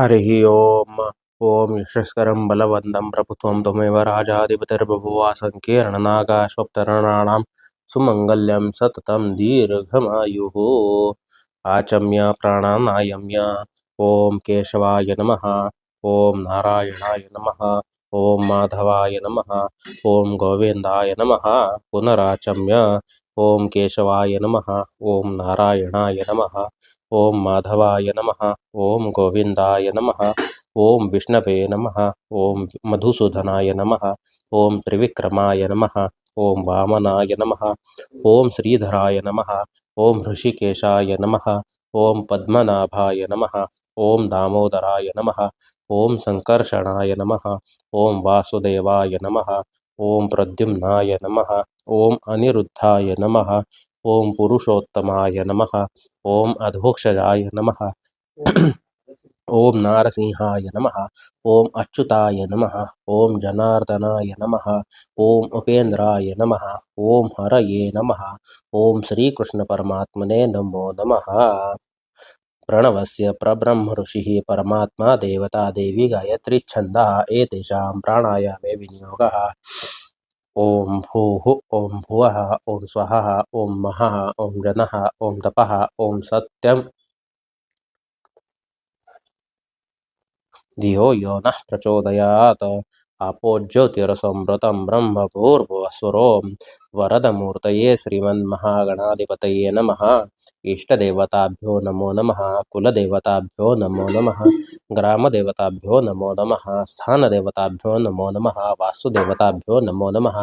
हरिः ओम्। ॐ यशस्करं बलवन्तं प्रभुत्वं त्वमेव राजाधिपतिर्बभुवा सङ्कीर्णनागाश्वप्तरणानां सुमङ्गल्यं सततं दीर्घमायुः। आचम्य प्राणानायम्य ॐ केशवाय नमः, ॐ नारायणाय नमः, ॐ माधवाय नमः, ॐ गोविन्दाय नमः। पुनराचम्य ॐ केशवाय नमः, ॐ नारायणाय नमः, ॐ माधवाय नमः, ॐ गोविन्दाय नमः, ॐ विष्णवे नमः, ॐ मधुसूदनाय नमः, ॐ त्रिविक्रमाय नमः, ॐ वामनाय नमः, ॐ श्रीधराय नमः, ॐ ऋषिकेशाय नमः, ॐ पद्मनाभाय नमः, ॐ दामोदराय नमः, ॐ सङ्कर्षणाय नमः, ॐ वासुदेवाय नमः, ॐ प्रद्युम्नाय नमः, ॐ अनिरुद्धाय नमः, ॐ पुरुषोत्तमाय नमः, ॐ अधोक्षजाय नमः, ॐ नारसिंहाय नमः, ॐ अच्युताय नमः, ॐ जनार्दनाय नमः, ॐ उपेन्द्राय नमः, ॐ हरये नमः, ॐ श्रीकृष्णपरमात्मने नमो नमः। प्रणवस्य परब्रह्म ऋषिः परमात्मा देवता देवी गायत्री छन्दः एतेषां प्राणायामे विनियोगः। ॐ भूः, ॐ भुवः, ॐ स्वः, ॐ महः, ॐ जनः, ॐ तपः, ॐ सत्यं धियो यो नः प्रचोदयात्। आपो ज्योतिरसंवृतं ब्रह्म भूर्भुवस्वरो वरदमूर्तये श्रीमन्महागणाधिपतये नमः। इष्टदेवताभ्यो नमो नमः, कुलदेवताभ्यो नमो नमः, ग्रामदेवताभ्यो नमो नमः, स्थानदेवताभ्यो नमो नमः, वास्तुदेवताभ्यो नमो नमः,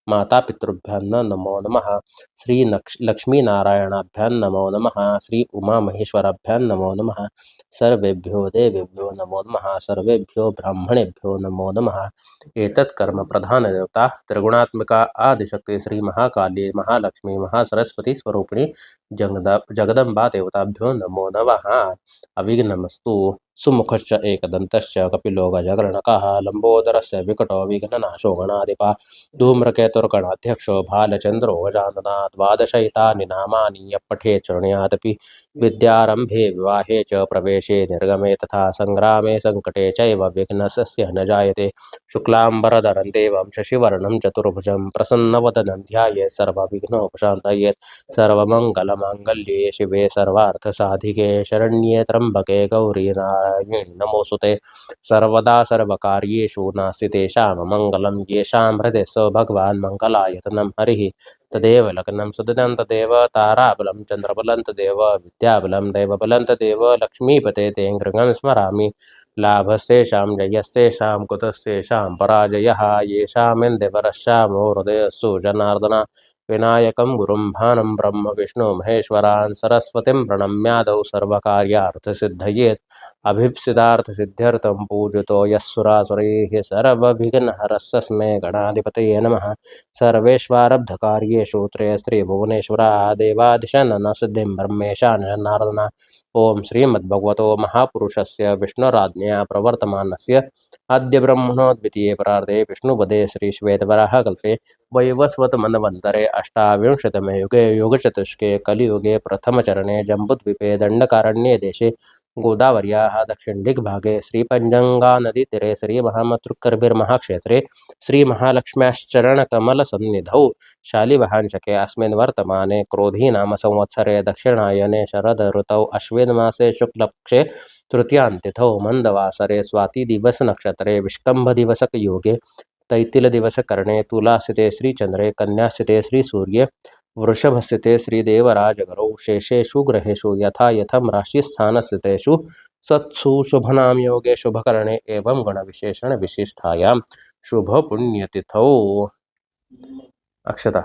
मातापितृभ्यं नमो नमः, श्री लक्ष्मीनारायणाभ्यां नमो नमः, श्री उमामहेश्वराभ्यां नमो नमः, सर्वेभ्यो देवेभ्यो नमो नमः, सर्वेभ्यो ब्राह्मणेभ्यो नमो नमः। एतत् कर्म प्रधानदेवता त्रिगुणात्मिका आदिशक्ति श्री महाकाली महालक्ष्मी महासरस्वती स्वरूपिणी जगदम्बा देवताभ्यो नमो नमः। अविघ्नमस्तु। सुमुखश्च एकदन्तश्च कपिलो गजगर्णकः लम्बोदरस्य विकटो विघ्ननाशो गणाधिपः धूम्रकेतुर्गणाध्यक्षो भालचन्द्रो गजानना। द्वादशैतानि नामानि यः पठेत् शृणुयादपि विद्यारम्भे विवाहे च प्रवेशे निर्गमे तथा संग्रामे संकटे चैव विघ्नस्य न जायते। शुक्लाम्बरधरं देवं शशिवर्णं चतुर्भुजं प्रसन्नवदनं ध्यायेत् सर्वविघ्नोपशान्तयेत्। सर्वमङ्गलमाङ्गल्ये शिवे सर्वार्थसाधिके शरण्ये त्र्यम्बके गौरी नारायणी नमोऽस्तुते। सर्वदा सर्वकार्येषु नास्ति तेषां मङ्गलं येषां हृदये सो भगवान् मङ्गलायतनं हरिः तदेव लग्नं सुदिनं तदेव ताराबलं चन्द्रबलं तदेव विद्याबलं दैवबलं तदेव लक्ष्मीपते ते गृहं स्मरामि। लाभस्तेषां जयस्तेषां कुतस्तेषां पराजयः येषामिन्द्रवरश्चामो हृदयस्सु जनार्दन। विनायकं गुरुं भानं ब्रह्म विष्णु महेश्वरान् सरस्वतीं प्रणम्यादौ सर्वकार्यार्थसिद्धये अभीप्सितार्थसिद्ध्यर्थं पूजितो यः सुरासुरैः सर्वविघ्नहरस्तस्मै गणाधिपतये नमः। सर्वेष्वारब्धकार्येषु त्रयस्त्रीभुवनेश्वरा देवादिशन्न सिद्धिं ब्रह्मेशा नारदना। ॐ श्रीमद्भगवतो महापुरुषस्य विष्णुराज्ञया प्रवर्तमानस्य अद्य ब्रह्मणो द्वितीये परार्धे विष्णुपदे श्रीश्वेतवराहकल्पे वैवस्वतमन्वन्तरे अष्टाविंशतमे युगे योगचतुष्के कलियुगे प्रथमचरणे जम्बुद्वीपे दण्डकारण्ये देशे गोदावर्याः दक्षिणदिग्भागे श्रीपञ्चगङ्गानदीतीरे श्रीमहामतृकर्भिर्महाक्षेत्रे श्रीमहालक्ष्म्याश्चरणकमलसन्निधौ शालिवाहनशके अस्मिन् वर्तमाने क्रोधीनाम संवत्सरे दक्षिणायने शरद ऋतौ अश्विनमासे शुक्लपक्षे तृतीयान्तिथौ मंदवासरे स्वातिदिवसनक्षत्रे विष्कम्भदिवसकयोगे तैतिलदिवसकरणे तुलास्थिते श्रीचन्द्रे कन्यास्थिते श्रीसूर्ये वृषभस्थिते श्रीदेवराजगुरौ शेषेषु ग्रहेषु यथा यथं राशिस्थानस्थितेषु सत्सु शुभनाम योगे शुभकरणे एवं गणविशेषण विशिष्टायां शुभपुण्यतिथौ। अक्षता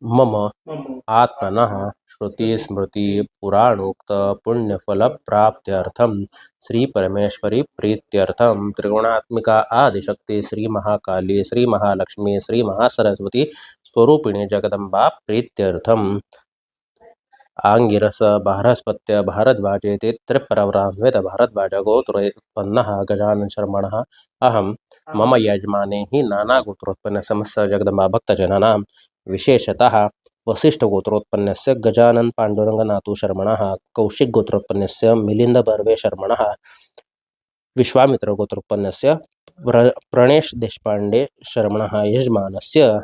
मम आत्मनः श्रुतिस्मृतिपुराणोक्तपुण्यफलप्राप्त्यर्थं श्रीपरमेश्वरी प्रीत्यर्थं त्रिगुणात्मिका आदिशक्ति श्रीमहाकाली श्रीमहालक्ष्मी श्रीमहासरस्वती स्वरूपिणी जगदम्बा प्रीत्यर्थं आंगिरस बृहस्पत्य भारद्वाजेति त्रिप्रवरान्वित भारद्वाज गोत्रोत्पन्नः गजानन शर्मणः अहं मम यजमाने हि नानागोत्रोत्पन्न समस्त जगदम्बा भक्तजनानां विशेषतः वसिष्ठगोत्रोत्पन्नस्य गजानन पाण्डुरङ्गनाथो शर्मणः, कौशिकगोत्रोत्पन्नस्य मिलिन्द बर्वे शर्मणः, विश्वामित्रगोत्रोत्पन्नस्य प्रणेश देशपाण्डे शर्मणः यजमानस्य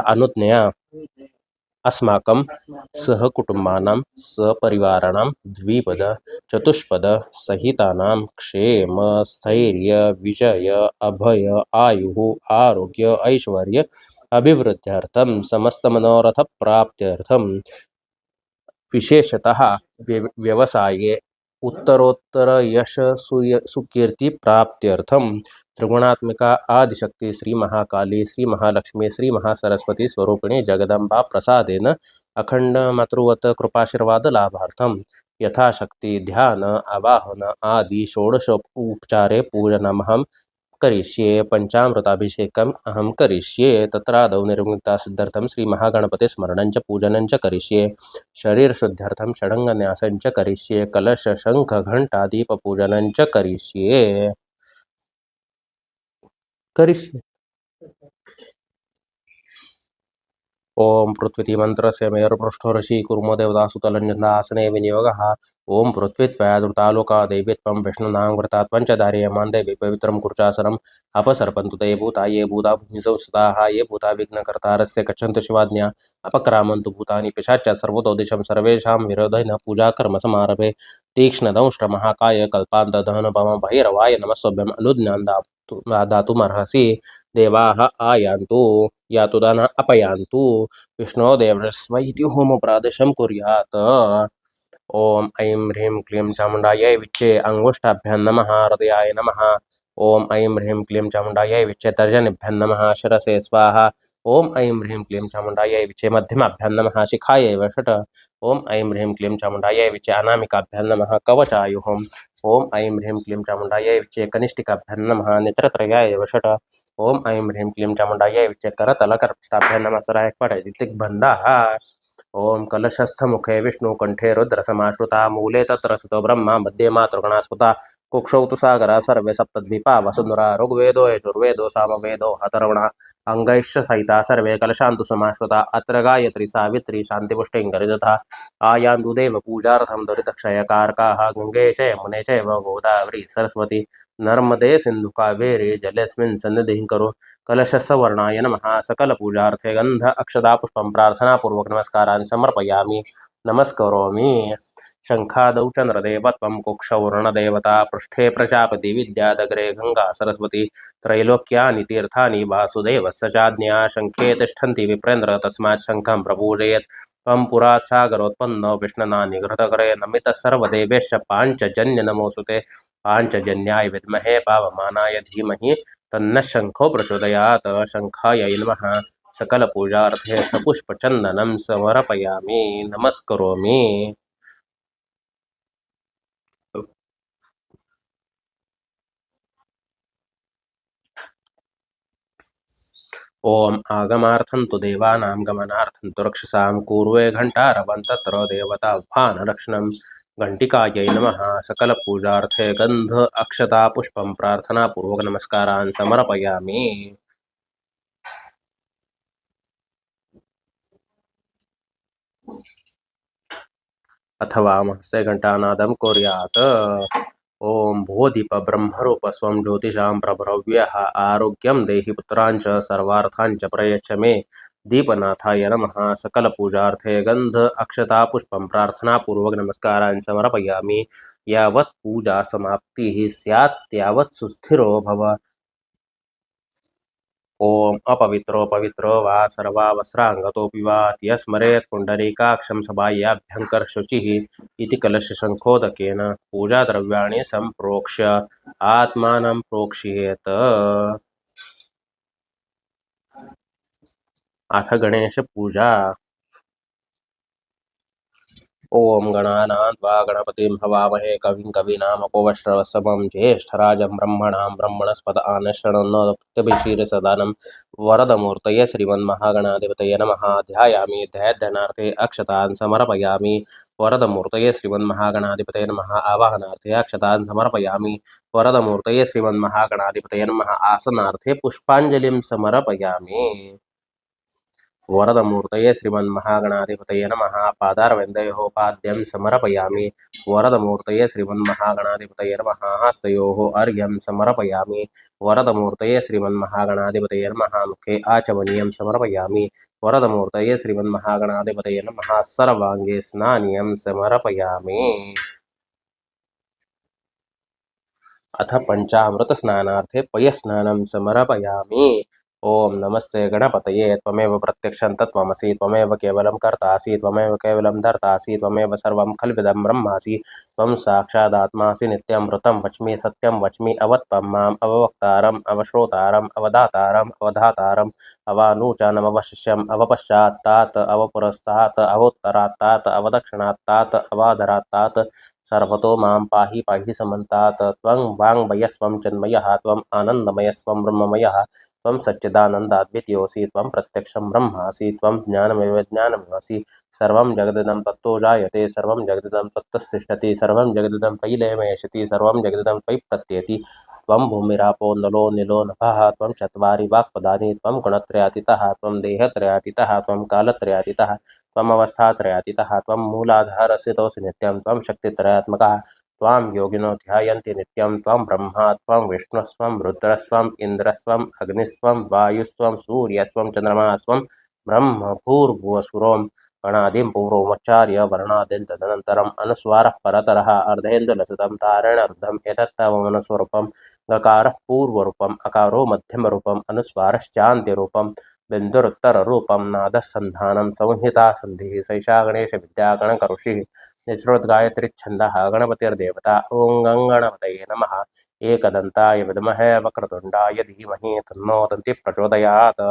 अनुज्ञया अस्माकं सहकुटुम्बानां सपरिवाराणां द्विपद चतुष्पद सहितानां क्षेम स्थैर्य विजय अभय आयुः आरोग्य ऐश्वर्य अभिवृद्ध्यर्थं समस्तमनोरथप्राप्त्यर्थं विशेषतः व्यवसाये उत्तरोत्तर यश सुकीर्ति प्राप्त्यर्थम त्रिगुणात्मिका आदिशक्ति श्री महाकाली श्री महालक्ष्मी श्री महासरस्वती स्वरूपिणी जगदम्बा प्रसादेन अखंड मातृवत कृपाशीर्वाद लाभार्थम यथाशक्ति ध्यान आवाहन आदि षोडशोपचारे पूजनमहं करिष्ये। पंचामृताभिषेकम् अहं करिष्ये। तत्रादौ निर्मिता सिद्ध्यर्थं श्री महागणपति स्मरणं च पूजनं च करिष्ये। शरीर शुद्ध्यर्थं षडंगन्यासं च करिष्ये। कलश शंख घंटा दीप पूजनं च करिष्ये। ओम पृथ्वी मंत्रस्य मेरुपृष्ठो ऋषि कुर्मो देवतासुतलञ्जनासने विनियोगः। ओम पृथ्वी त्वयादृतालोका दैवीत्वं विष्णुनां व्रतात् पञ्चधारयमान् देवी पवित्रं कुर्चासनम् अपसर्पन्तु ते भूता ये भूता भूमिसंस्थिताः ये भूता विघ्नकर्तारस्य गच्छन्तु शिवाज्ञा अपक्रामन्तु भूतानि पिशाच सर्वतो दिशं सर्वेषां विरोधिनः पूजाकर्म समारभे। तीक्ष्णदंष्ट्र महाकाय कल्पान्तदहन पवं भैरवाय नमस्सोभ्यम् अनुज्ञां दातुमर्हसि। देवाः आयान्तु यातु दानः अपयान्तु विष्णो देवस्व इति होमोपरादेशं कुर्यात्। ओम ऐं ह्रीं क्लीं चामुण्डायै विच्चे अंगुष्ठाभ्यां नमः। हृदयाय नमः। ओम ऐं ह्रीं क्लीं चामुण्डायै विच्चे तर्जनीभ्यां नमः। शिरसे स्वाहा। ओम ऐं ह्रीं क्लीं चामुण्डायै विच्चे मध्यमाभ्यां नमः। शिखायै वषट्। ओम ऐं ह्रीं क्लीं चामुण्डायै विच्चे अनामिकाभ्यां नमः। कवचायुः। ओम ऐं ह्रीं क्लीं चामुण्डायै विच्चे कनिष्ठिकाभ्यां नमः। नेत्रत्रयाय वषट्। ओम ऐं ह्रीं क्लीं चामुण्डायै विच्चे करतलकर्पष्टाभ्यां नमः। सरायक्पट दिक्बन्धाः। ओम कलशस्थमुखे विष्णु कंठे रुद्र समाश्रुता मूले तत्र स्थितो ब्रह्मा मध्ये मातृगणा स्मृता कुक्षौ तु सागरा सर्वे सप्तद्वीपा वसुंधरा ऋग्वेदो यजुर्वेदो सामवेदो अथर्वणः अंगैश्च सहिता सर्वे कलशान्तु समाश्रुता अत्र गायत्री सावित्री शान्तिपुष्टिं गरिदधा आयान्तु देव पूजार्थं दुरितक्षयकारकाः गंगे च यमुने चैव गोदावरी सरस्वती नर्मदे सिन्धु कावेरी जलेऽस्मिन् सन्निधिं कुरु। कलशस्वर्णाय नमः। सकल पूजार्थे गंध अक्षता पुष्पं प्रार्थना पूर्वक नमस्कारान् समर्पयामि नमस्करोमि। शंखादौ चंद्रदेवत्वं कुक्षौ रणदेवता पृष्ठे प्रजापति विद्यादग्रे गंगा सरस्वती त्रैलोक्यानि तीर्थानि वासुदेवस्य चाज्ञया शंखे तिष्ठन्ति विप्रेन्द्र तस्मात् शंखं प्रपूजयेत्। त्वं पुरात् सागरोत्पन्नो विष्णुना निघृतकरे नमितः सर्वदेवेश्च पाञ्चजन्य नमोऽस्तुते। पाञ्चजन्याय विद्महे पावमानाय धीमहि तन्नः शंखो प्रचोदयात्। शंखाय नमः। सकल पूजार्थे सपुष्पचंदनं समर्पयामि नमस्करोमि। ओम आगमार्थं तु देवानां गमनार्थं तु रक्षसां पूर्वे घण्टारवं तत्र देवताभानरक्षणं। घंटिकायै नमः। सकल पूजार्थे गंध अक्षता पुष्पं प्रार्थना पूर्वक नमस्कारान् समर्पयामि। अथवा महस्य घंटानादं कुर्यात्। ओम भूदीप ब्रह्मरूप स्वं ज्योतिषां प्रभ्रव्यः आरोग्यं देहि पुत्रान् च सर्वार्थान् च प्रयच्छ मे। दीपनाथाय नमः। सकल पूजार्थे गंध अक्षता पुष्पं प्रार्थना पूर्वक नमस्कारान् समर्पयामि। यावत् पूजा समाप्तिः स्यात् त्यावत् सुस्थिरो भव। ओम अपवित्रो पवित्रो वा सर्वावस्रांगतोऽपि वा यस्मरेत् पुण्डरीकाक्षं सबाह्याभ्यङ्कर शुचिः इति कलशशङ्खोदकेन पूजाद्रव्याणि सम्प्रोक्ष्य आत्मानं प्रोक्षयेत्। अथ गणेशपूजा। ओम गणानां त्वा गणपतिं हवामहे कविं कवीनामुपमश्रवस्तमं ज्येष्ठराजं ब्रह्मणां ब्रह्मणस्पत आनश्वरन्नोदभिशीर्षदानं वरदमूर्तये श्रीमन्महागणाधिपतये नमः। ध्यायामि ध्यानार्थे अक्षतान् समर्पयामि। वरदमूर्तये श्रीमन्महागणाधिपतये नमः। आवाहनार्थे अक्षतान् समर्पयामि। वरदमूर्तये श्रीमन्महागणाधिपतये नमः। आसनार्थे पुष्पाञ्जलिं समर्पयामि। वरदमूर्तये श्रीमन्महागणाधिपतये नमः। पादारविन्दयोः पाद्यं समर्पयामि। वरदमूर्तये श्रीमन्महागणाधिपतये नमः। हस्तयोः अर्घ्यं समर्पयामि। वरदमूर्तये श्रीमन्महागणाधिपतये नमः। मुखे आचमनीयं समर्पयामि। वरदमूर्तये श्रीमन्महागणाधिपतये नमः। सर्वाङ्गे स्नानीयं समर्पयामि। अथ पञ्चामृतस्नानार्थे पयस्नानं समर्पयामि। ओम नमस्ते गणपतये। त्वमेव प्रत्यक्षं तत्त्वमसि। त्वमेव केवलं कर्तासि। त्वमेव केवलं धर्तासि। त्वमेव सर्वं खल्विदं ब्रह्मासि। त्वं साक्षादात्मासि। नित्यं ऋतं वच्मि सत्यं वच्मि। अवत्वं माम् अववक्तारम् अवश्रोतारम् अवदातारम् अवधातारम् अवानूचानम् अवशिष्यम् अवपश्चात्तात् अवपुरस्तात् अवोत्तरात्तात् अवदक्षिणात्तात् अवाधरात्तात् सर्वतो मां पाहि पाहि समन्तात्। त्वं वाङ्मयस्त्वं चिन्मयः। त्वम् आनन्दमयस्त्वं ब्रह्ममयः। त्वं सच्चिदानन्दाद्वितीयोऽसि। त्वं प्रत्यक्षं ब्रह्मासि। त्वं ज्ञानमेव ज्ञानमसि। सर्वं जगदिदं तत्तो जायते। सर्वं जगदिदं तत्तस्तिष्ठति। सर्वं जगदिदं त्वयि लयमयशति। सर्वं जगदिदं त्वयि प्रत्येति। त्वं भूमिरापो नलो निलो नभः। त्वं चत्वारि वाक्पदानि। त्वं गुणत्रयातीतः। त्वं देहत्रयातीतः। त्वं कालत्रयातीतः। त्वमवस्थात्रयातीतः। त्वं मूलाधारस्थितोऽसि नित्यं। त्वं शक्तित्रयात्मकः। त्वां योगिनो ध्यायन्ति नित्यं। त्वं ब्रह्मा त्वं विष्णुस्त्वं रुद्रस्त्वम् इन्द्रस्त्वम् अग्निस्त्वं वायुस्त्वं सूर्यस्त्वं चन्द्रमास्त्वं ब्रह्म भूर्भुवस्सुरों गणादिं पूर्वमुच्चार्य वर्णादिं तदनन्तरम् अनुस्वारः परतरः अर्धेन्दुलसितं तारेण रुद्धम् एतत्तव मनस्वरूपं गकारः पूर्वरूपम् अकारो मध्यमरूपम् अनुस्वारश्चान्त्यरूपं बिन्दुरुत्तररूपं नादसन्धानं संहितासन्धिः सैषा गणेशविद्या गणकऋषिः निःसृतगायत्रीच्छन्दः गणपतिर्देवता ॐ गणपतये नमः। एकदन्ताय विद्महे वक्रतुण्डाय धीमहि तन्नो दन्तिः प्रचोदयात्।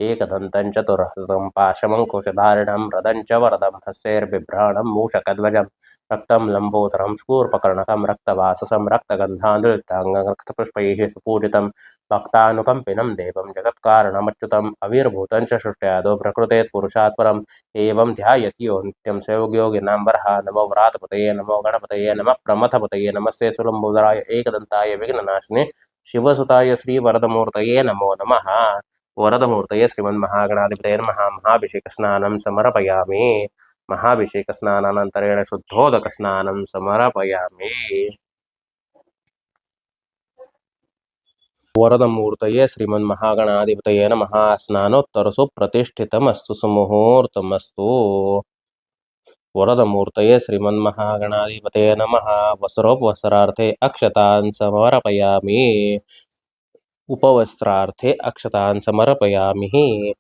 एकदन्तं चतुर्हस्तं पाशमङ्कुशधारिणं रदं च वरदं हस्तैर्बिभ्राणं मूषकध्वजं रक्तं लम्बोदरं शूर्पकर्णकं रक्तवाससं रक्तगन्धानुलिप्ताङ्गं रक्तपुष्पैः सुपूजितं भक्तानुकम्पिनं देवं जगत्कारणमच्युतम् अविर्भूतं च सृष्ट्यादौ प्रकृतेः पुरुषात् परम् एवं ध्यायति यो नित्यं स योगिनां वरः। नमो व्रातपतये नमो गणपतये नमः प्रमथपतये नमस्ते सुलम्बोदराय एकदन्ताय विघ्ननाशिने शिवसुताय श्रीवरदमूर्तये नमो नमः। वरदमूर्तये श्रीमन्महागणाधिपतये नमः। महाभिषेकस्नानं समर्पयामि। महाभिषेकस्नानानन्तरेण शुद्धोदकस्नानं समर्पयामि। वरदमूर्तये श्रीमन्महागणाधिपतये नमः। स्नानोत्तरसुप्रतिष्ठितमस्तु सुमुहूर्तमस्तु। वरदमूर्तये श्रीमन्महागणाधिपतये नमः। वस्त्रोपवस्त्रार्थे अक्षतान् समर्पयामि। उपवस्त्रार्थे अक्षतान् समर्पयामि।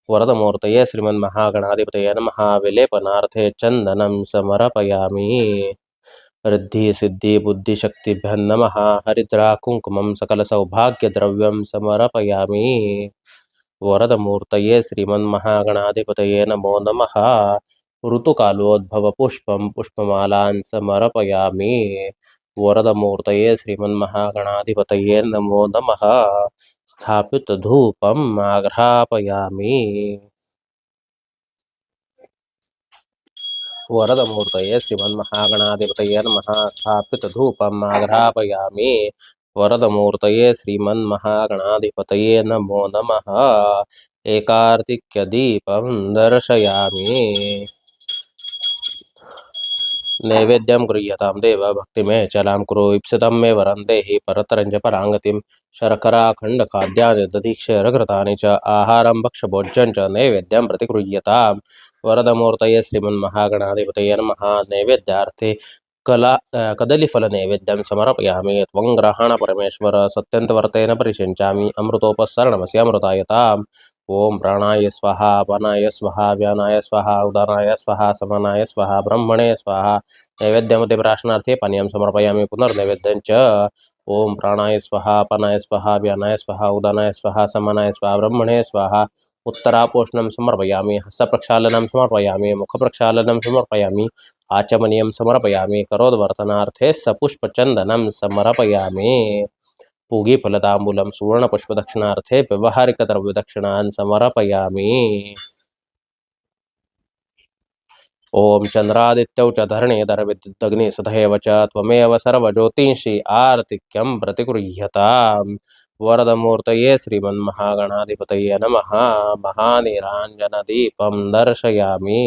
वरदमूर्तये श्रीमन्महागणाधिपतये नमः। विलेपनार्थे चन्दनं समर्पयामि। रिद्धि सिद्धि बुद्धिशक्तिभ्यः नमः। हरिद्रा कुङ्कुमं सकलसौभाग्यद्रव्यं समर्पयामि। वरदमूर्तये श्रीमन्महागणाधिपतये नमो नमः। ऋतुकालोद्भवपुष्पं पुष्पमालान् समर्पयामि। वरदमूर्तये श्रीमन्महागणाधिपतये नमो नमः। स्थापितधूपम् आघ्रापयामि। वरदमूर्तये श्रीमन्महागणाधिपतये नमः। स्थापितधूपम् आघ्रापयामि। वरदमूर्तये श्रीमन्महागणाधिपतये नमो नमः। एकार्तिक्यदीपं दर्शयामि। नैवेद्यं गृह्यतां देव भक्तिमेव चलां कुरु ईप्सितं मे वरं देहि परतरं च पराङ्गतिं शर्कराखण्डखाद्यानि दधिक्षीरघृतानि च आहारं भक्ष्यभोज्यं च नैवेद्यं प्रतिगृह्यतां। वरदमूर्तये श्रीमन्महागणाधिपतये नमः। नैवेद्यार्थे कदलीफलनैवेद्यं समर्पयामि। त्वं ग्रहाण परमेश्वर सत्यन्तवर्तेन परिषिञ्चामि अमृतोपसरणमसि अमृतायताम्। ओम प्राणाय स्वाहा अपानाय स्वाहा व्यानाय स्वाहा उदानाय स्वाहा समानाय स्वाहा ब्रह्मणे स्वाहा। नैवेद्यमध्ये प्राशनार्थे पानीयं समर्पयामि पुनर्नैवेद्यं च। ओम प्राणाय स्वाहा अपानाय स्वाहा व्यानाय स्वाहा उदानाय स्वाहा समानाय स्वाहा ब्रह्मणे स्वाहा। उत्तरापोषणं समर्पयामि। हस्तप्रक्षालनं समर्पयामि। मुखप्रक्षालनं समर्पयामि। आचमनीयं समर्पयामि। करोद्वर्तनार्थे सपुष्पचन्दनं समर्पयामि। पूगीफलताम्बूलं सुवर्णपुष्पदक्षिणार्थे व्यवहारिकद्रव्यदक्षिणान् समर्पयामि। ओम चंद्रादित्यौ च धरणीधर विद्युदग्निसुधैव च त्वमेव सर्वज्योतिंषि आर्तिक्यं प्रतिगृह्यताम्। वरदमूर्तये श्रीमन्महागणाधिपतये नमः। महानीराञ्जनदीपं दर्शयामि।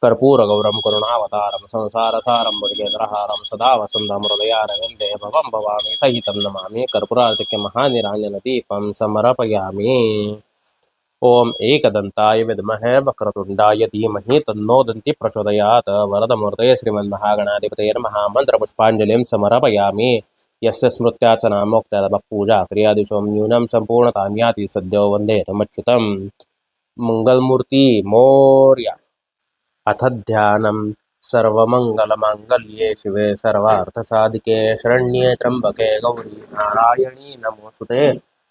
कर्पूरगौरं करुणावतारं संसारसारं भुजगेन्द्रहारं सदा वसन्तं हृदयारविन्दे भवं भवामि सहितं नमामि। कर्पूरार्तिके महानिराञ्जनदीपं समर्पयामि। ओम एकदन्ताय विद्महे वक्रतुण्डाय धीमहि तन्नो दन्ति प्रचोदयात्। वरदमूर्तये श्रीमन्महागणाधिपतये नमः। मन्त्रपुष्पाञ्जलिं समर्पयामि। यस्य स्मृत्याच नामोक्तः पूजा क्रियादिशो न्यूनं सम्पूर्णतां याति सद्यो वन्दे तमच्युतं। मंगलमूर्ति मोर्या। अथ ध्यानं सर्वमङ्गलमाङ्गल्ये शिवे सर्वार्थसाधिके शरण्ये त्र्यम्बके गौरी नारायणी नमोऽस्तुते।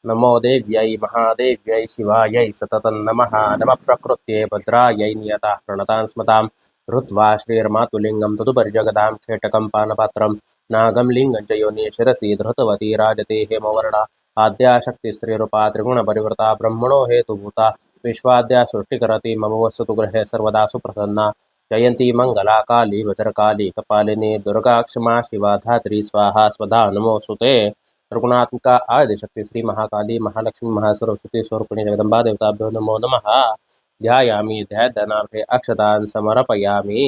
नमो देव्यै महादेव्यै शिवायै सततं नमः। नमः प्रकृत्यै भद्रायै नियताः प्रणतां स्मतां हृत्वा श्रीर्मातुलिङ्गं तदुपरिजगदां खेटकं पानपात्रं नागं लिङ्गं च योनि शिरसि धृतवती राजते हेमवर्णा आद्याशक्तिस्त्रीरूपा त्रिगुणपरिवृता ब्रह्मणो हेतुभूता विश्वाद्या सृष्टिकरति मम वस्तु गृहे सर्वदा सुप्रसन्ना जयंती मंगला काली भद्रकाली कपालिनी दुर्गा क्षमा शिवा धात्री स्वाहा स्वधा नमोस्तुते। त्रिगुणात्मिका आदिशक्ति श्री महाकाली महालक्ष्मी महासरस्वती स्वरूपिणी जगदम्बा देवताभ्यो नमो नमः। ध्यायामि ध्यानार्थे अक्षतान् समर्पयामि।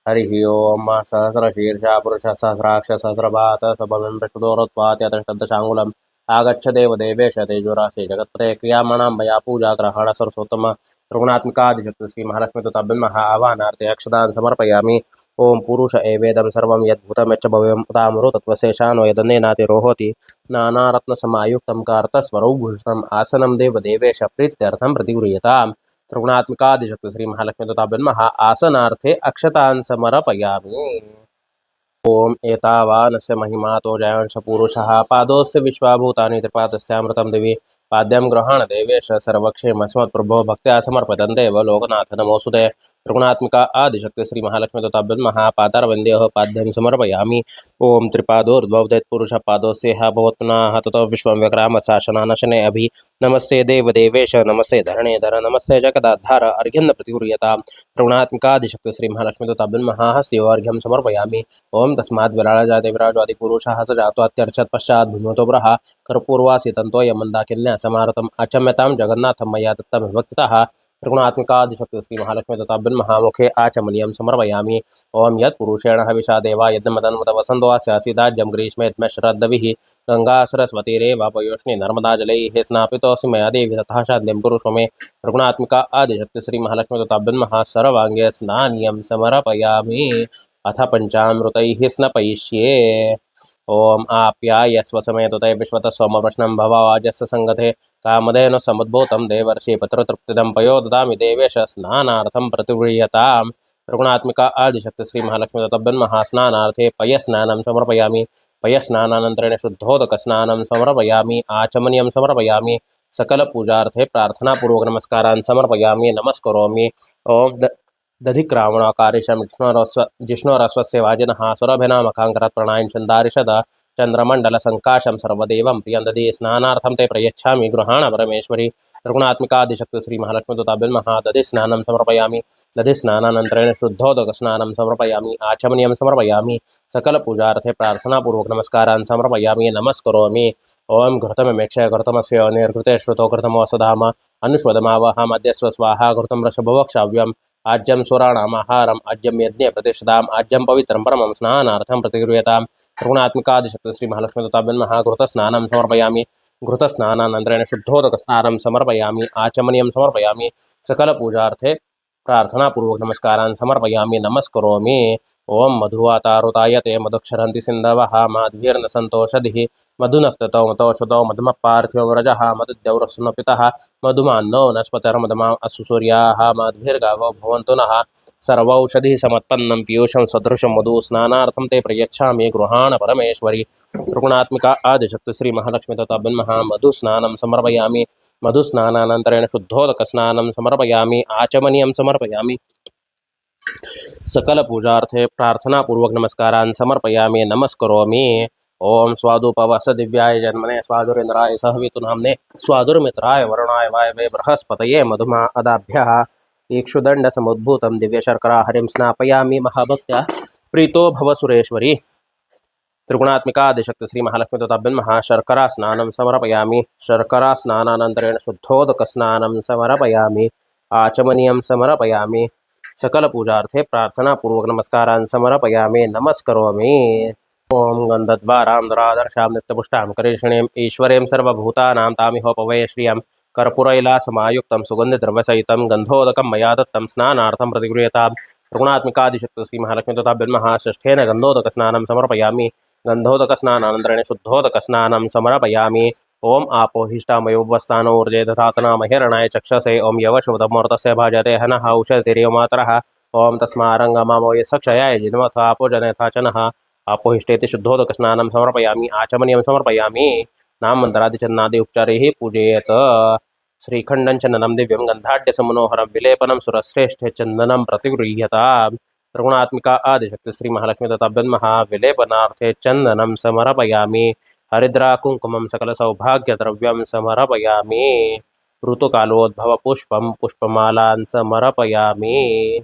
हरिः ओम सहस्रशीर्षा पुरुष सहस्राक्ष सहस्रपात सबबिम्बशुदोरत्वात् यतस्तब्दशाङ्गुलम् आगच्छ देवदेवेश तेजोराशे जगत्पते क्रियामणां मया पूजा ग्रहण सरस्वतम त्रिगुणात्मिकादिशक्ति श्री महालक्ष्मी तथाभिन्मः आह्वानार्थे अक्षतान् समर्पयामि। ओम पुरुष एवेदं सर्वं यद्भूतमेच्च भव्यं तामरो तत्त्वशेषानो यदनेनातिरोहोति नानारत्नसमायुक्तं कार्तस्वरौभूषणम् आसनं देवदेवेश प्रीत्यर्थं प्रतिगृह्यताम्। त्रिगुणात्मिकादिशक्ति श्री महालक्ष्मी तथाभिन्मः आसनार्थे अक्षतान् समर्पयामि। ओम एतावानस्य महिमातो जयांश पुरुषः पादोस्य विश्वाभूतानि त्रिपादस्यामृतं दिवि पाद्यं ग्रहण देवेश सर्वक्षेमस्मत्प्रभो भक्त्या समर्पयन् देव लोकनाथ नमोऽस्तुते। त्रिगुणात्मिका आदिशक्ति श्री महालक्ष्मी तथाभिन्मः पादारविन्द्योः पाद्यं समर्पयामि। ओम त्रिपादोर्द्वौदेत्पुरुषः पादोस्येह भवत्पुनः ततो विश्वं व्यक्रामशासनानशने अभि नमस्ते देवदेवेश नमस्ते धरणेधर नमस्ते जगदाधार अर्घ्यं प्रतिगृह्यताम्। त्रिगुणात्मिकादिशक्ति श्री महालक्ष्मी तथाभिन्मः हस्योर्घ्यं समर्पयामि। ओम तस्माद् विराजजाते विराजवादि पुरुषः स जातो अत्यर्चत् पश्चात् भूमतो ब्रहा कर्पूर्वासि तन्तो यमन्दाकिन्या समारतम् आचम्यतां जगन्नाथं मया दत्तं विभक्तितः। त्रिगुणात्मिकादिशक्ति श्री महालक्ष्मी तथाभिन्मः मुखे आचमनीयं समर्पयामि। ओम यत्पुरुषेण हविषा देवा यज्ञमदन्मत वसन्तोऽस्यासीदाज्यं ग्रीष्मेऽद्म श्रद्धविः गंगा सरस्वतीरेव पयोष्णी नर्मदा जलैः स्नापितोऽसि मया देवी तथा शान्तिं कुरुष्व मे। त्रिगुणात्मिका आदिशक्ति श्री महालक्ष्मी तथाभिन्मः सर्वाङ्गे स्नानीयं समर्पयामि। अथ पंचामृतैः स्नपयिष्ये। ओम आप्यायस्व समेतते विश्वतः सोमप्रश्नं भवाजस्य संगते कामधेनु समुद्भूतं देवर्षि पत्रतृप्तिदं पयो ददामि देवेश स्नानार्थं प्रतिगृह्यताम्। त्रिगुणात्मिका आदिशक्ति श्री महालक्ष्मी तथाभिन्मः स्नानार्थे पयस्नानं समर्पयामि। पयस्नानानन्तरेण शुद्धोदकस्नानं समर्पयामि आचमनीयं समर्पयामि। सकलपूजार्थे प्रार्थनापूर्वक नमस्कारान् समर्पयामि नमस्करोमि। ओम दधिक्रावणाकारेशं जिष्णोरस्वस्य वाजिनः सुरभिनामकाङ्करात् प्रणायं छन्दारिषद चन्द्रमण्डलसङ्काशं सर्वदेवं प्रियं दधि स्नानार्थं ते प्रयच्छामि गृहाण परमेश्वरी। त्रिगुणात्मिकादिशक्ति श्री महालक्ष्मी तथाभिन्मः दधि स्नानं समर्पयामि। दधि स्नानानन्तरेण शुद्धोदकस्नानं समर्पयामि आचमनीयं समर्पयामि। सकलपूजार्थे प्रार्थनापूर्वक नमस्कारान् समर्पयामि नमस्करोमि। ओम घृतमेक्षय घृतमस्य निर्घृते श्रुतो घृतमोऽसधाम अनुष्वदमावहम् अद्यस्व स्वाहा घृतं रसभवक्षाव्यम् आज्यं सुराणामाहारम् आज्यं यज्ञे प्रतिष्ठिताम् आज्यं पवित्रं परमं स्नानार्थं प्रतिगृह्यताम्। त्रिगुणात्मिकादिशक्ति श्री महालक्ष्मी तथाभिन्मः घृतस्नानं समर्पयामि। घृतस्नानानन्तरेण शुद्धोदकस्नानं समर्पयामि आचमनीयं समर्पयामि। सकलपूजार्थे प्रार्थनापूर्वक नमस्कारान् समर्पयामि नमस्करोमि। ओम मधुवातारुतायते मधुक्षरन्ति सिन्धवः माध्वीर्न सन्तोषधिः मधुनक्ततो मतौषधो मधुमः पार्थिवो व्रजः मधुद्यौरस्नुपितः मधुमान्नो नस्पतिर्मधुमा असु सूर्याः माध्वीर्गावो भवन्तु नः। सर्वौषधिः समत्पन्नं पीयूषं सदृशं मधु स्नानार्थं ते प्रयच्छामि गृहाण परमेश्वरी। त्रिगुणात्मिका आदिशक्ति श्री महालक्ष्मी तथाभिन्मः मधुस्नानं समर्पयामि। मधुस्नानानन्तरेण शुद्धोदकस्नानं समर्पयामि आचमनीयं समर्पयामि। सकलपूजार्थे प्रार्थनापूर्वक नमस्कारान् समर्पयामि नमस्करोमि। ओम स्वादुपवस दिव्याय जन्मने स्वादुरेन्द्राय सहवितुनाम्ने स्वादुर्मित्राय वरुणाय वायवे बृहस्पतये मधुमा अदाभ्यः इक्षुदंड समुद्भूतं दिव्य शर्करा हरिं स्नापयामि महाभक्त्या प्रीतो भव सुरेश्वरी। त्रिगुणात्मिका आदिशक्ति श्री महालक्ष्मी तथाभ्यन्मः शर्करा स्नानं समर्पयामि। शर्करा स्नानानन्तरेण शुद्धोदकस्नानं समर्पयामि। आचमनीयं समर्पयामि। सकलपूजार्थे प्रार्थनापूर्वक नमस्कारान् समर्पयामि। नमस्करोमि। ओम गन्धद्वारां दरादर्शां नित्यपुष्टां करीषिणीं ईश्वरीं सर्वभूतानां तामिहोपवये श्रियं कर्पूरैलासमायुक्तं सुगन्धिद्रव्यसहितं गन्धोदकं मया दत्तं स्नानार्थं प्रतिगृह्यतां। त्रिगुणात्मिकादिशक्ति श्री महालक्ष्मी तथाभ्यन्मः षष्ठेन गन्धोदकस्नानं समर्पयामि। गन्धोदकस्नानानन्तरेण शुद्धोदकस्नानं समर्पयामि। ओम आपोहिष्टामयोपस्थानोर्जे दधातनामहिरणाय चक्षसे ओम यवशुभतमूर्तस्य भाजते हनः उषतिरिव मातरः ओम तस्मारङ्गमामोय सक्षयाय जिन्मथापोजनयथा च नः आपोहिष्टेति शुद्धोदकस्नानं समर्पयामि। आचमनीयं समर्पयामि। नाममन्त्रादिचन्नादि उपचारैः पूजयेत्। श्रीखण्डं चन्दनं दिव्यं गन्धाढ्यसमनोहरं विलेपनं सुरश्रेष्ठे चन्दनं प्रतिगृह्यताम्। त्रिगुणात्मिका आदिशक्ति श्री महालक्ष्मी तथाभ्यन्मः विलेपनार्थे चन्दनं समर्पयामि। हरिद्रा कुङ्कुमं सकलसौभाग्यद्रव्यं समर्पयामि। ऋतुकालोद्भव पुष्पं पुष्पमालान् समर्पयामि।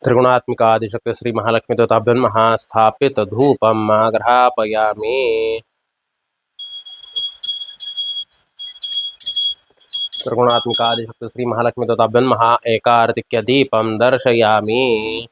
त्रिगुणात्मिका आदिशक्ति श्री महालक्ष्मी तथाभ्यन्मः स्थापित धूपम् आग्रापयामि। त्रिगुणात्मिका आदिशक्ति श्री महालक्ष्मी तथाभ्यन्मः एकार्तिक्य दीपं दर्शयामि।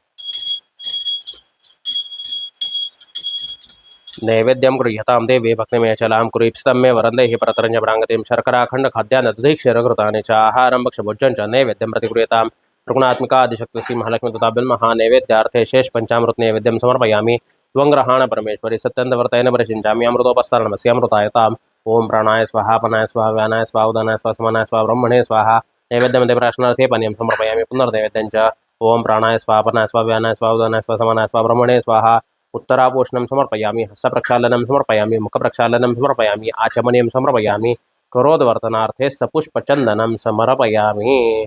नैवेद्यं गृह्यतां देवी भक्तिमेचलां कुरीप्सितं मे वरं देहि परतरञ्च प्राङ्गतिं शर्कराखण्ड खाद्यान्न दुधीक्षीरघृतानि च आहारं भक्ष्यभोज्यं च नैवेद्यं प्रतिगृह्यतां। त्रिगुणात्मिका आदिशक्ति श्री महालक्ष्मी तथाभ्यन्मः नैवेद्यार्थे शेष पंचामृत नैवेद्यं समर्पयामि। त्वंग्रहाण परमेश्वरी सत्यन्तव्रतेन परिषिञ्चामि अमृतोपस्तारणमस्य अमृतायताम्। ओम प्राणाय स्वाहा पनाय स्वाहा व्यानाय स्वाहा उदानाय स्वाहा समानाय स्वाहा ब्रह्मणे स्वाहा। नैवेद्यमध्ये प्राशनार्थे पानीयं समर्पयामि पुनर्नैवेद्यं च। ओम प्राणाय स्वाहा पनाय स्वाहा व्यानाय स्वाहा उदानाय स्वाहा समानाय स्वाहा ब्रह्मणे स्वाहा। उत्तरापोषणं समर्पयामि। हस्तप्रक्षालनं समर्पयामि। मुखप्रक्षालनं समर्पयामि। आचमनीयं समर्पयामि। करोदवर्तनार्थे सपुष्पचन्दनं समर्पयामि।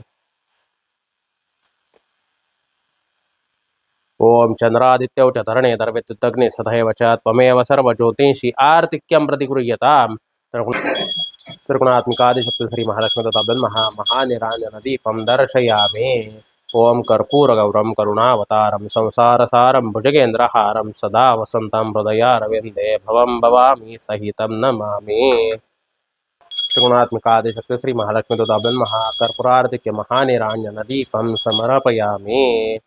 ओम चंद्रादित्यौ च धरणे दर्विद्युदग्नि सदैव च त्वमेव सर्वज्योतिषि आर्तिक्यं प्रतिगृह्यताम्। त्रिगुणात्मिकादिशक्ति श्री महालक्ष्मी तथाभ्यन्मः महानिराञ्जनदीपं दर्शयामि। ओम कर्पूरगौरं करुणावतारं संसारसारं भुजगेन्द्रहारं सदा वसन्तं हृदयारविन्दे भवं भवामि सहितं नमामि। त्रिगुणात्मिकादिशक्ति श्री महालक्ष्मी तथाभ्यन्मः कर्पूरार्तिक्य महानिराञ्जनदीपं समर्पयामि।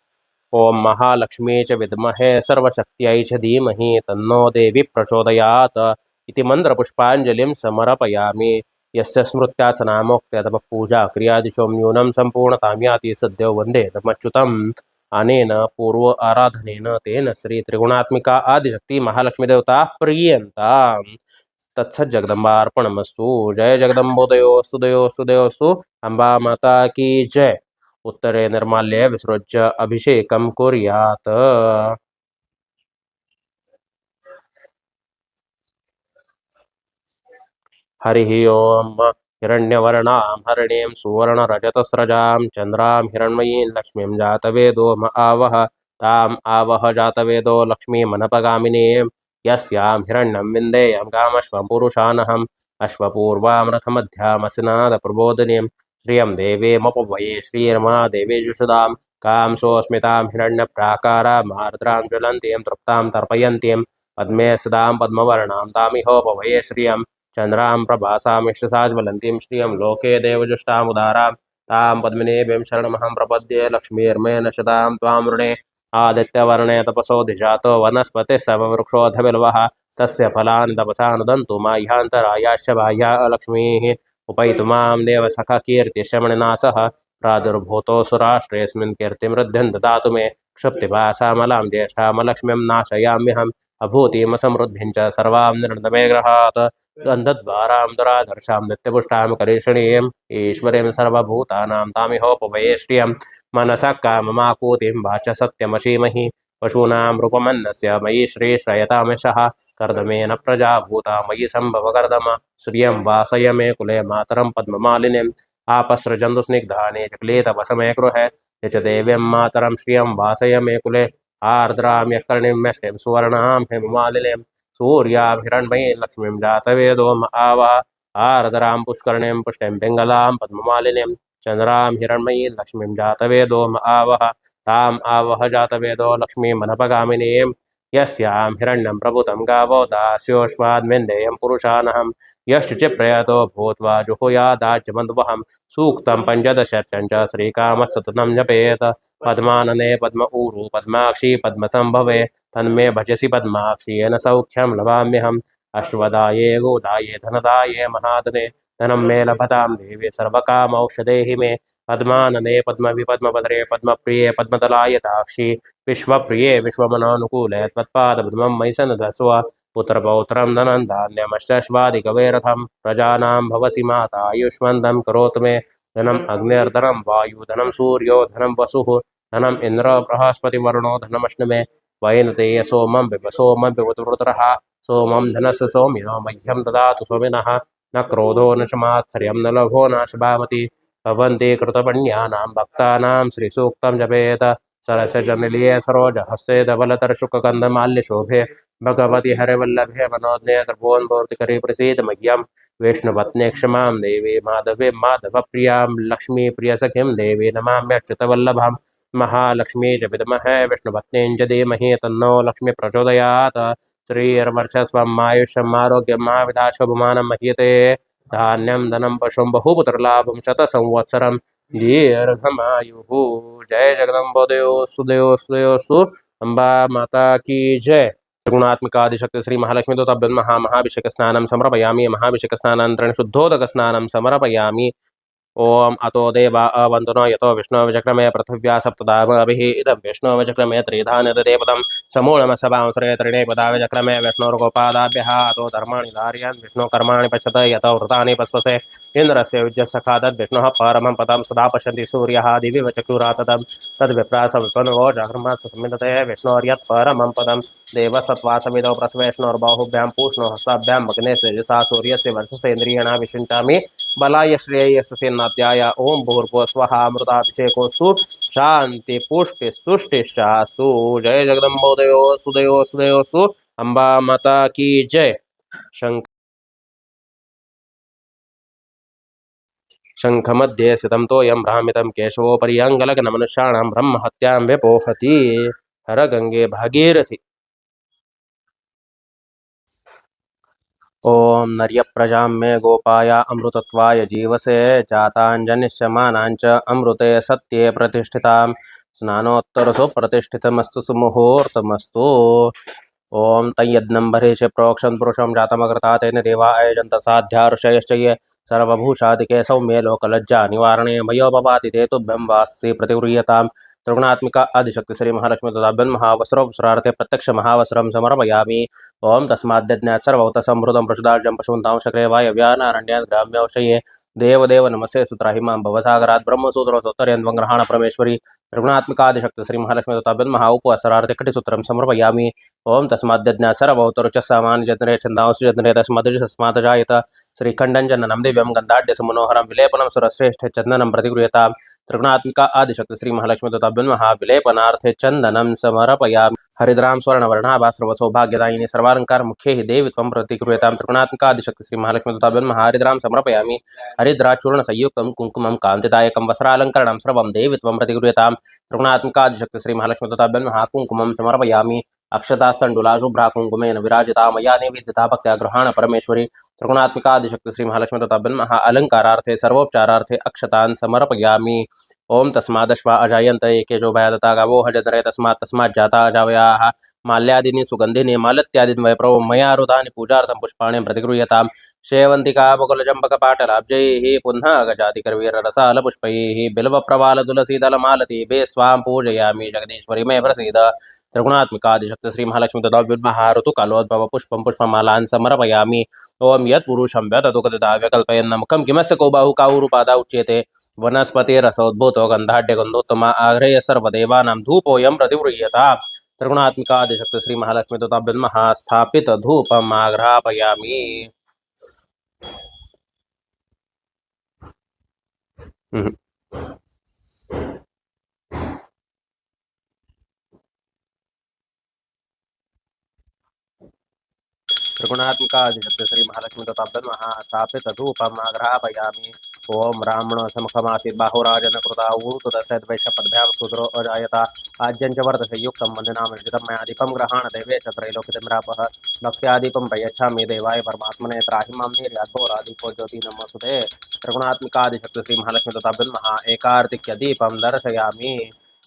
ओम महालक्ष्मी च विद्महे सर्वशक्त्यै च धीमहि तन्नो देवी प्रचोदयात् इति मन्त्रपुष्पाञ्जलिं समर्पयामि। यस्य स्मृत्या च नामोक्त्या पूजा क्रियादिशो न्यूनं सम्पूर्णतां याति सद्यो वन्दे तमच्युतम्। अनेन पूर्व आराधनेन तेन श्री त्रिगुणात्मिका आदिशक्ति महालक्ष्मी देवता प्रीयन्ताम्। तत्सज्जगदम्बार्पणमस्तु। जय जगदम्बोदयोस्तु दयोस्तु दयोस्तु। अम्बा माता की जय। उत्तरे निर्माल्ये विसृज्य अभिषेकं कुर्यात्। हरिः ओम। हिरण्यवर्णां हरिणीं सुवर्णरजतस्रजां चन्द्रां हिरण्मयीं लक्ष्मीं जातवेदो म आवह। ताम् आवह जातवेदो लक्ष्मीमनपगामिनीं यस्यां हिरण्यं विन्देयं गामश्वं पुरुषानहम्। अश्वपूर्वां रथमध्यामसिनादप्रबोधिनीं श्रियं देवीमुपवये श्रीर्मा देवी जुषदां। कां सोऽस्मितां हिरण्यप्राकारां आर्द्रां ज्वलन्तीं तृप्तां तर्पयन्तीं पद्मे सदां पद्मवर्णां तामिहोपवये श्रियं। चन्द्रां प्रभासामिष्टसा ज्वलन्तीं श्रियं लोके देवजुष्टामुदारां तां पद्मिनीभिं शरणमहं प्रपद्ये। लक्ष्मीर्मे नशतां त्वां वृणे आदित्यवर्णे तपसो धिजातो वनस्पतिः सर्ववृक्षोऽधबिल्वः तस्य फलानि तपसा नुदन्तु माह्यान्तरायाश्च बाह्या लक्ष्मीः। उपैतु मां देवसखा कीर्तिश्रमणिना सह प्रादुर्भूतोऽसुराष्ट्रेऽस्मिन् कीर्तिमृद्धिं ददातु मे। क्षुप्तिपासामलां ज्येष्ठामलक्ष्मीं नाशयाम्यहम् अभूतिमसमृद्धिं च सर्वां निर्णमे गृहात्। गन्धद्वारां दुराधर्षां नित्यपुष्टां करीषणीं ईश्वरीं सर्वभूतानां तामिहोपवये श्रियं। मनसः काममाकूतिं वाच सत्यमशीमहि पशूनां रूपमन्नस्य मयि श्रीश्रयतामिषः। कर्दमेन प्रजा भूता मयि सम्भव कर्दम श्रियं वासय मे कुले मातरं पद्ममालिनीम्। आपसृजन्तु स्निग्धानि चक्लीतपसमे गृहे यच देवीं मातरं श्रियं वासय मे कुले आर्द्रां यः कर्णिम्यष्टिं सुवर्णां हेममालिनीं सूर्यां हिरण्मयीं लक्ष्मीं जातवेदो म आवह आर्द्रां पुष्करणीं पुष्टिं पिङ्गलां पद्ममालिनीं चन्द्रां हिरण्मयीं लक्ष्मीं जातवेदो म आवह ताम् आवह जातवेदो लक्ष्मीमनपगामिनीं यस्यां हिरण्यं प्रभुतं गावो दास्योष्माद्मिन्देयं पुरुषानहं यश्च प्रयतो भूत्वा जुहुयादाज्यमद्वहं सूक्तं पञ्चदशर्चञ्च श्रीकामस्तुतं जपेत पद्मानने पद्म ऊरु पद्माक्षी पद्मसंभवे तन्मे भजसि पद्माक्षी येन सौख्यं लभाम्यहम् अश्वदाये गोदाये धनदाये महादने धनं मे लभतां देवी सर्वकामौषधेहि मे पद्मानने पद्मविपद्मपदरे पद्मप्रिये पद्मदलायताक्षी विश्वप्रिये विश्वमनोनुकूले त्वत्पादपद्मं मयि सन्निधस्व पुत्रपौत्रं धनं धान्यमश्चश्वादिकवैरथं प्रजानां भवसि माता आयुष्मन्दं करोतु मे धनम् अग्निर्धनं वायु धनं सूर्यो धनं वसुः धनम् इन्द्र बृहस्पतिवरुणो धनमश्नुमे वैनते सोमं पिब सोमं पिबतुरुतरः सोमं धनस्य सौम्यो मह्यं ददातु सोमिनः न क्रोधो न च मात्सर्यं न लोभो न शभामति भवन्ति कृतपुण्यानां भक्तानां श्रीसूक्तं जपेत सरसजनिलये सरोजहस्ते धवलतरशुकगन्धमाल्यशोभे भगवति हरिवल्लभे मनोज्ञे त्रिभुवनपूर्तिकरी प्रसीद मह्यं विष्णुपत्नी क्षमां देवी माधवी माधवप्रियां लक्ष्मीप्रियसखीं देवी नमाम्यच्युतवल्लभां महालक्ष्मी च विद्महे विष्णुपत्नीं च धीमहि तन्नो लक्ष्मी प्रचोदयात् श्रीर्वर्चस्वम् आयुष्यम् आरोग्यम् महाविदाशुभमानं मह्यते धान्यं धनं पशुं बहुपुत्रलाभं शतसंवत्सरं दीर्घमायुः। जय जगदम्बोदयोस्तु देवोस्तु अम्बा माता की जय। त्रिगुणात्मिकादिशक्ति श्री महालक्ष्मी तो तब्बन महाभिषेक स्नानं समर्पयामि महाभिषेक स्नानानन्तरं शुद्धोदक स्नानं समर्पयामि। ओम अतो देवा अवन्तनो यतो विष्णुविचक्रमे पृथिव्या सप्तदाभिः इदं विष्णुविचक्रमे त्रिधान्यदेपदं समूलमसभांसरे त्रिणेपदा विचक्रमे विष्णोर्गोपादाभ्यः अतो धर्माणि धारयन् विष्णुकर्माणि पश्यत यतो वृतानि पश्वसे इन्द्रस्य विद्यसखा तद्विष्णुः परमं पदं सदा पश्यन्ति सूर्यः दिवि चक्षुराततं तद्विप्रास विपन्वो जहर्मसमिदते विष्णोर्यत् परमं पदं देवसत्त्वासमिदो प्रथमेष्णोर्बाहुभ्यां पूष्णो हस्ताभ्यां भग्ने तेजसा सूर्यस्य वर्चसेन्द्रियणा विशिष्टामि बलाय श्रेयस्य नात्याय ओम भूर्भुवः स्वः अमृताभिषेकोस्तु शांति पुष्टि स्तुष्टिश्चास्तु। जय जगदम्बोदयोस्तु अम्बा माता की जय। शङ्खमध्ये स्थितं तोयं भ्रामितं केशवोपरि अङ्गलग्नमनुष्याणां ब्रह्महत्यां व्यपोहति। हर गंगे भागीरथी। ओम नर्य प्रजां मे गोपाय अमृतत्वाय जीवसे जाताञ्जनिष्यमानाञ्च अमृते सत्ये प्रतिष्ठितां स्नानोत्तरसु प्रतिष्ठितमस्तु सुमुहूर्तमस्तु। ओम तय्यज्ञं बर्हिषि प्रोक्षं पुरुषं जातमग्रता तेन देवा अयजन्त साध्या ऋषयश्च ये सर्वभूषादिके सौम्ये लोकलज्जा निवारणे भयोपपाति ते तुभ्यं वास्ति प्रतिगृह्यताम्। त्रिगुणात्मिका आदिशक्ति श्री महालक्ष्मी तदाभ्यं महावस्रोपसरार्थे प्रत्यक्ष महावस्त्रं समर्पयामि। ओम तस्माद्यज्ञात् सर्वभूत समृद्धं प्रचुदार्जं पशुन्तां शक्रे वायव्यानारण्यात् ग्राम्यौषये देवदेव नमस्ते सुत्राहिमां भवसागरात् ब्रह्मसूत्रोत्तरयन्त्वं ग्रहाण परमेश्वरी। त्रिगुणात्मिकादिशक्ति श्री महालक्ष्मी तदाभ्यं महा उपवस्त्रार्थे कटिसूत्रं समर्पयामि। ओम तस्माद्यज्ञात् सर्वभूत रुचस्सामान्यजनरे छन्दांसि जनरे तस्मात् जायत श्रीखण्डं जननं दिव्यं गन्धाढ्यसु मनोहरं विलेपनं सुरश्रेष्ठ चन्दनं प्रतिगृह्यतां। त्रिगुणात्मिका आदिशक्ति श्री महालक्ष्मी तदाभ्यं महाविलेपनार्थे चन्दनं समर्पयामि। हरिद्रां स्वर्णवर्णाभा सर्वसौभाग्यदायिनी सर्वालंकार मुख्ये हि देवी त्वं प्रतिगृह्यतां। त्रिगुणात्मिका आदिशक्ति श्री महालक्ष्मी तदाभ्यं महाहरिद्रां समर्पयामि। हरिद्राचूर्ण संयुक्तं कुङ्कुमं कान्तिदायकं वस्त्रालङ्करणं सर्वं देवी त्वं प्रतिगृह्यतां। त्रिगुणात्मिका आदिशक्ति श्री महालक्ष्मी तदाभ्यं महाकुङ्कुमं समर्पयामि। अक्षता स्तण्डुला शुभ्रा कुङ्कुमेन विराजिता मया निवेदिता भक्त्या गृहाण परमेश्वरी। त्रिगुणात्मिका आदिशक्ति श्री महालक्ष्मी तदाभ्यं महा अलङ्कारार्थे सर्वोपचारार्थे अक्षतान् समर्पयामि। ओम तस्मादश्वा अजायन्त एकेशो भयादता गावो हजदरे तस्मात् जाता अजावयाः माल्यादीनि सुगन्धिनि मालत्यादीनि वै प्रभो मया रुतानि पूजार्थं पुष्पाणि प्रतिगृह्यतां। शेवन्तिका बकुलचम्पकपाटलाब्जैः पुनः गजातिकरवीररसालपुष्पैः बिल्वप्रवालतुलसीदलमालतीभिः स्वां पूजयामि। जगदीश्वरी मे प्रसीद। त्रिगुणात्मिकादिशक्ति श्री महालक्ष्मी तदाभ्युन्महा ऋतुकालोद्भव पुष्पं पुष्पमालान् समर्पयामि। ओम यत्पुरुषं व्यततु कथिता व्यकल्पयन्न मुखं किमस्य को बाहु काहुरुपादा उच्यते वनस्पतिरसोद्भूतो गन्धाढ्यगन्धोत्तमा आघ्रेय सर्वदेवानां धूपोऽयं प्रतिगृह्यताम्। त्रिगुणात्मिकादिशक्ति श्री महालक्ष्मी तदाभ्यं महा स्थापित धूपम् आघ्रापयामि। त्रिगुणात्मिकादिशक्ति श्री महालक्ष्मी तथाभ्यं महास्थापित धूपम् आग्रापयामि। ओम ब्राह्मण समखमासीत् बाहुराजन कृता ऊतु दशद्वैषपद्भ्यां शूद्रो अजायता आज्यं च वर्तते युक्तं वन्दनामर्जितं मया दीपं गृहाण देवे च त्रैलोक्यतिम्रापः भक्त्यादीपं प्रयच्छामि देवाय परमात्मने त्राहि मां निर्याद्घोरादीपो ज्योति नमोस्तुते। त्रिगुणात्मिकादिशक्ति श्री महालक्ष्मी तथाभ्यं महा एकार्तिक्यदीपं दर्शयामि।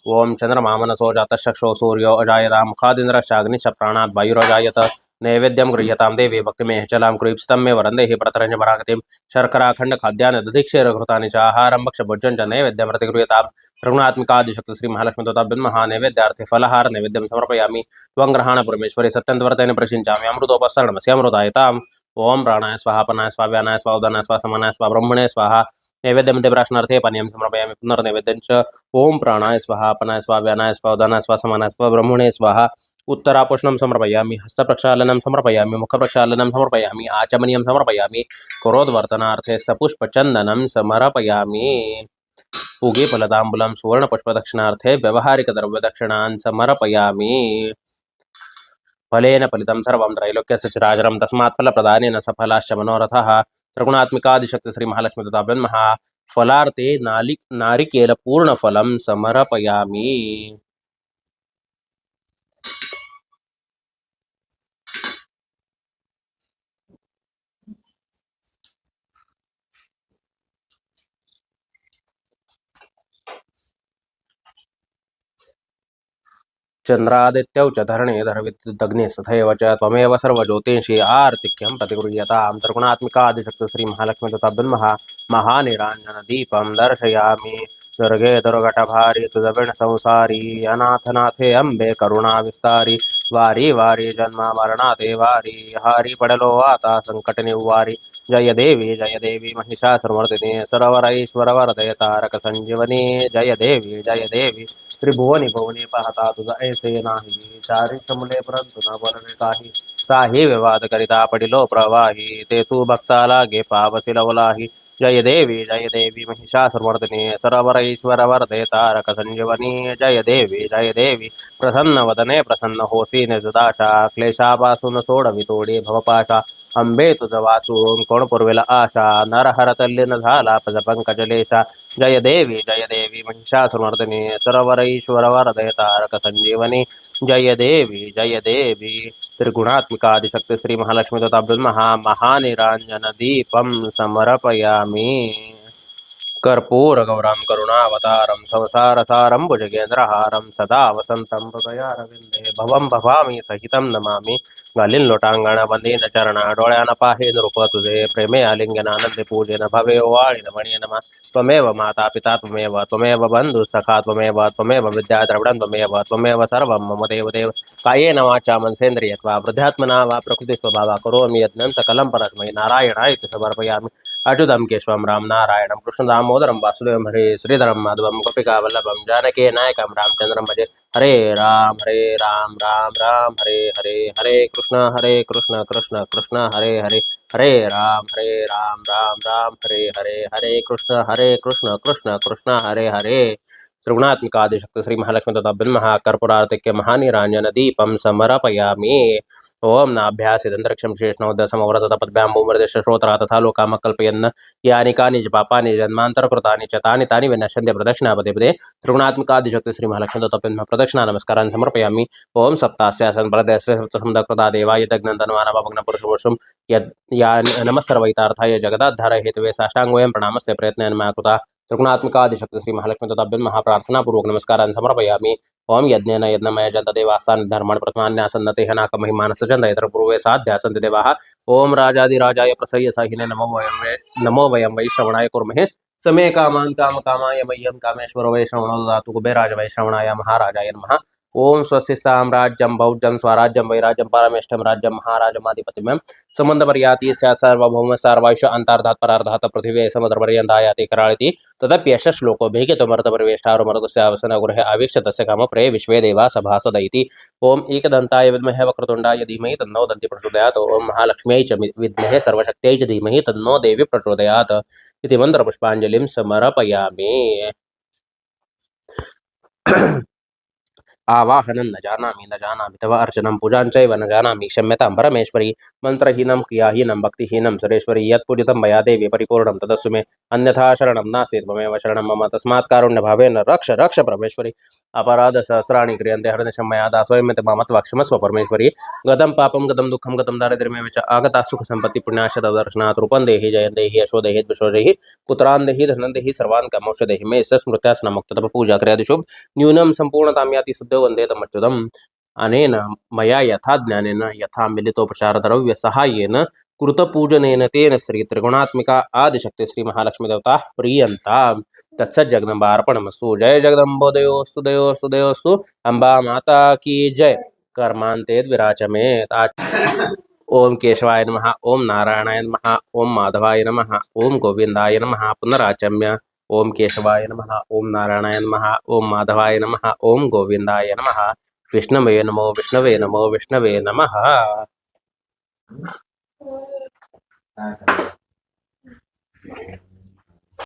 ओम चंद्रमा मनसो जातः चक्षुः सूर्यो अजायतां मुखादिन्द्रश्चाग्निश्च प्राणात् वायुरजायत। नैवेद्यं गृह्यतां देवी भक्तिमेह चलां क्रीप्सितं मे वरं देहि प्रतरञ्जपरागतिं शर्कराखण्ड खाद्यान्न दधिक्षीरघृतानि च आहारं भक्ष्यभोज्यं च नैवेद्यं प्रतिगृह्यतां। त्रिगुणात्मिकादिशक्ति श्री महालक्ष्मी तथाभ्यं महानैवेद्यार्थे फलहार नैवेद्यं समर्पयामि। त्वं ग्रहाण परमेश्वरी सत्यन्तवर्तेन प्रशिञ्चामि अमृतोपसरणमसि अमृतायताम्। ओम प्राणाय स्वाहा पनाय स्वाहा व्यानाय स्वाहा उदानाय स्वाहा समानाय स्वाहा ब्रह्मणे स्वाहा। नैवेद्यं देवराशनार्थे पानीयं समर्पयामि पुनर्नैवेद्यं च ओम प्राणाय स्वाहा पनाय स्वाहा व्यानाय स्वाहा उदानाय स्वाहा समानाय स्वाहा ब्रह्मणे स्वाहा। उत्तरापोषणं समर्पयामि हस्तप्रक्षालनं समर्पयामि मुखप्रक्षालनं समर्पयामि आचमनीयं समर्पयामि करोद्वर्तनार्थे सपुष्पचन्दनं समर्पयामि। पूगीफलताम्बूलं सुवर्णपुष्पदक्षिणार्थे व्यवहारिकद्रव्यदक्षिणान् समर्पयामि। फलेन फलितं सर्वं त्रैलोक्यस्य चिराचरं तस्मात् फलप्रदानेन सफलाश्च मनोरथः। त्रिगुणात्मिकादिशक्ति श्री महालक्ष्मी तथाभ्यं महा फलार्थे नारिकेलपूर्णफलं समर्पयामि। चंद्रादित्यौ च धरणीधर विद्युदग्निः तथैव च त्वमेव सर्वज्योतिषि आर्तिक्यं प्रतिगृह्यतां। त्रिगुणात्मिकादिशक्ति श्री महालक्ष्मी तथाभ्यं महानिराञ्जनदीपं दर्शयामि। दुर्गे दुर्घटभारि तुदविण संसारी अनाथनाथे अम्बे करुणा विस्तारी। वारी वारी जन्म मरणाते वारी हारी पडलो आता संकट निवारी। जय देवी महिषासुरमर्दिनी सरवरैश्वरवरदय तारक संजीवनी। जय देवी त्रिभुवनी भुवनी पाहता तुझा ऐसे नाही। चारी चमले परंतु न बोलवे काही काही विवाद करिता पडिलो प्रवाही ते तू भक्ता लागे पावसी लवलाही। जय देवी महिषासुरमर्दिनी सरवरईश्वर वरदे तारक संजीवनी। जय देवी प्रसन्न वदने प्रसन्न होसी निजदाशा क्लेशापासून सोडवी तोडी भवपाशा। अंबे तुझ वाचून कोण पुरवेल आशा नरहर तल्लीन झाला पद पंकजलेशा। जय देवी महिषासुरमर्दिनी सरवरईश्वर वरदय तारक संजीवनी। जय देवी त्रिगुणात्मिकादिशक्ति श्री महालक्ष्मी तथाभ्यं महानिरांजन दीपं समर्पयामि। कर्पूरगौरं करुणावतारं संसारसारं भुजगेन्द्रहारं सदा वसन्तं हृदयारविन्दे भवं भवामी सहितं नमामि। घालीन लोटांगण बंदीन चरण डोळ्यान पाहे नृप तुझे प्रेमे आलिंगनानंदे पूजेन भवे ओवाळीन मणीय नमा। त्वमेव माता पिता त्वमेव बंधु सखा त्वमेव विद्या द्रविडं त्वमेव सर्वं मम देवदेव। कायेन वाचा मनसेन्द्रियत्वा वृद्धात्मना वा प्रकृति स्वभावा करोमि यज्ञं सकलं परस्मै नारायणाय समर्पयामि। अच्युतं केशवं राम नारायणं कृष्ण दामोदरं वासुदेवं हरे श्रीधरं माधवं गोपिकावल्लभं जानकी नायकं रामचंद्रं भजे। हरे राम राम राम हरे हरे हरे कृष्ण कृष्ण कृष्ण हरे हरे हरे राम राम राम हरे हरे कृष्ण कृष्ण कृष्ण हरे हरे। त्रिगुणात्मिकादिशक्ति श्री महालक्ष्मी तथाभ्यं महाकर्पूरार्तिक्य महानिरांजन दीपं समर्पयामि। ओम नाभ्यासिदंतरिक्षं शेषणोदसमव्रतपद्भ्याम्बुमृदिश्च श्रोत्रा तथा लोकामकल्पयन् यानि कानि च पापानि जन्मान्तरकृतानि च तानि विनश्यन्ते प्रदक्षिणापदे पदे। त्रिगुणात्मिकादिशक्ति श्री महालक्ष्मी तथाभ्यं प्रदक्षिणा नमस्कारान् समर्पयामि। ओम सप्तास्यासन् प्रदयश्री सप्तसमुदकृता देवाय तग्नन्तन्वानवग्नपुरुषवशुं यद् या नमः सर्वैतार्थाय जगदाधार हेतवे साष्टांगोऽयं प्रणामस्य प्रयत्नेन मया कृता। त्रिगुणात्मिकादिशक्ति श्री महालक्ष्मी तथाभ्यं महाप्रार्थनापूर्वक नमस्कारान् समर्पयामि। ओम यज्ञेन यज्ञमय जन्तदेवास्तानि धर्माणि प्रथमान्यासन्नते हनाकमहिमानस्य यत्र पूर्वे साध्यासन्ति देवाः। ओम राजाधिराजाय प्रसह्य साहिने नमो वयं वै श्रवणाय कुर्महे। समे कामान् कामकामाय मह्यं कामेश्वरो वै श्रवणो ददातु कुबेराज वै श्रवणाय महाराजाय नमः। ओम स्वस्ति साम्राज्यं भौज्यं स्वराज्यं वैराज्यं परमेष्ठं राज्यं महाराजमाधिपतिमें समुद्रपर्याति सार्वभौम सार्वायुष अंतर्धात् परार्धात् पृथिवी समुद्रपर्यन्तायाति कराळिति। तदप्यश श्लोको भेगितमर्तपरिवेष्टारुमर्तस्यावसन गृहे आवीक्ष्य तस्य कामप्रे विश्वे देवा सभासद इति। ओम एकदन्ताय विद्महे वक्रतुण्डाय धीमहि तन्नो दन्ति प्रचोदयात्। ओम महालक्ष्म्यै च विद्महे सर्वशक्त्यै च धीमहि तन्नो देवी प्रचोदयात् इति मन्त्रपुष्पाञ्जलिं समर्पयामि। आवाहनं न जानामि तव अर्चनं पूजां चैव न जानामि क्षम्यतां परमेश्वरी मन्त्रहीनं क्रियाहीनं भक्तिहीनं सुरेश्वरी यत्पूजितं मया देवी परिपूर्णं तदस्सु मे अन्यथा शरणं नासीत् ममेव शरणं मम तस्मात् कारुण्यभावेन रक्ष रक्ष परमेश्वरी अपराधसहस्राणि क्रियन्ते हरनिशं मया दासोऽयं मां त्वं क्षमस्व परमेश्वरी गतं पापं गतं दुःखं गतं दारिद्र्यमेव च आगता सुखसम्पत्ति पुण्याश्च तव दर्शनात् रूपं देहि जयं देहि यशो देहि द्विषो देहि पुत्रान् देहि धनं देहि सर्वान् कामोक्ष देहि मे स्मृत्यासनमुक्ततप पूजा क्रियादिषु न्यूनं सम्पूर्णतां याति सिद्धो वन्दे तमच्युतम् अनेन मया यथा ज्ञानेन यथा मिलितोपचारद्रव्यसहाय्येन कृतपूजनेन तेन श्री त्रिगुणात्मिका आदिशक्ति श्री महालक्ष्मी देवता प्रीयन्ताम् तत्सज्जगदम्बार्पणमस्तु जय जगदम्बो दयोस्तु दयोस्तु दयोस्तु अम्बा माता की जय कर्मान्ते विराचमेत् ओम केशवाय नमः ओम नारायणाय नमः ओम माधवाय नमः ओम गोविंदाय नमः पुनराचम्य ओम केशवाय नमः ओम नारायणाय नमः ओम माधवाय नमः ओम गोविंदाय नमः विष्णवे नमो विष्णवे नमो विष्णवे नमः।